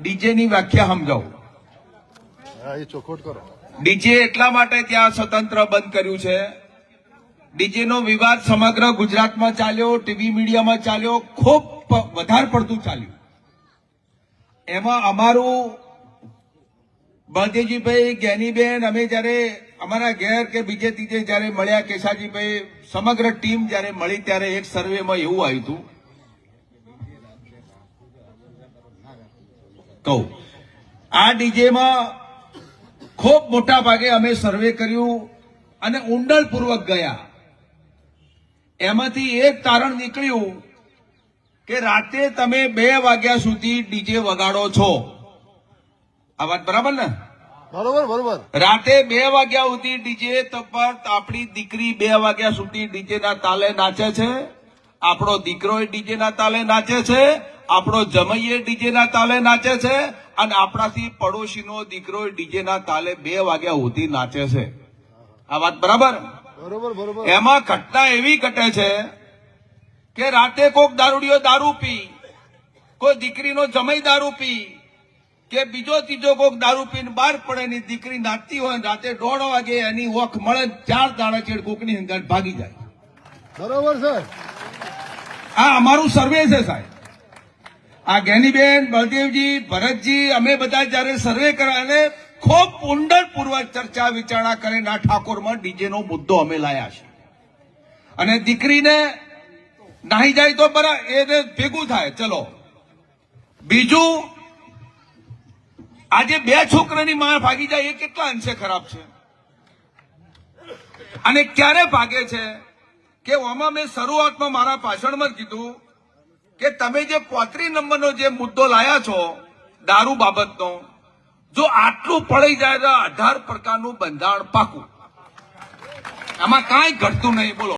DJ ની વ્યાખ્યા સમજાવું. ચોખવટ કરો. ડીજે એટલા માટે ત્યાં સ્વતંત્ર બંધ કર્યું છે. ડીજે નો વિવાદ સમગ્ર ગુજરાતમાં ચાલ્યો, ટીવી મીડિયામાં ચાલ્યો, ખૂબ વધારે પડતું ચાલ્યું. એમાં અમારું બળદેવજીભાઈ, જ્ઞાનીબેન, અમે જયારે અમારા ઘેર કે બીજે ત્રીજે જયારે મળ્યા, કેશાજીભાઈ, સમગ્ર ટીમ જયારે મળી ત્યારે એક સર્વેમાં એવું આવ્યું હતું, કહું આ ડીજેમાં ખૂબ મોટા ભાગે અમે સર્વે કર્યું અને ઊંડાણપૂર્વક ગયા. એમાંથી એક તારણ નીકળ્યું કે રાતે તમે 2 વાગ્યા સુધી ડીજે વગાડો છો. આ વાત બરાબર ને? બરોબર બરોબર. રાતે 2 વાગ્યા સુધી ડીજે પર આપણી દીકરી 2 વાગ્યા સુધી ડીજે ના તાલે નાચે છે, આપણો દીકરો ડીજે ના તાલે નાચે છે, આપણો જમૈયે ડીજે ના તાલે નાચે છે અને આપણાથી પડોશીનો દીકરો ડીજે ના તાલે 2 વાગ્યા સુધી નાચે છે. આ વાત બરાબર? બરોબર બરોબર. એમાં ઘટના એવી ઘટે છે કે રાતે કોઈક દારૂડિયો દારૂ પી, કોઈ દીકરીનો જમઈ દારૂ પી, કે બીજો ત્રીજો કોઈક દારૂ પીને બહાર પડે, ની દીકરી નાચતી હોય, રાતે 1:30 વાગે એની ઓખ મળે, 4 દાડા ચેડ કોકની અંદર ભાગી જાય. બરોબર છે. આ અમારું સર્વે છે સાહેબ. આ જ્ઞાનીબેન, બળદેવજી, ભરતજી, અમે બધા જયારે સર્વે કર્યા અને ખૂબ ઊંડાણપૂર્વક ચર્ચા વિચારણા કરીને આ ઠાકોરમાં ડીજે નો મુદ્દો અમે લાયા છે. અને દીકરીને નાહી જાય તો બરાબર, એને ભેગું થાય, ચલો. બીજું, આજે 2 છોકરાની માં ભાગી જાય એ કેટલા અંશે ખરાબ છે. અને ક્યારે ભાગે છે કે આમાં મેં શરૂઆતમાં મારા ભાષણમાં કીધું કે તમે જે 35 નંબરનો જે મુદ્દો લાયા છો દારૂ બાબતનો, જો આટલું પડી જાય તો 18 પ્રકારનું બંધારણ પાકું. આમાં કાંઈ ઘટતું નહીં. બોલો.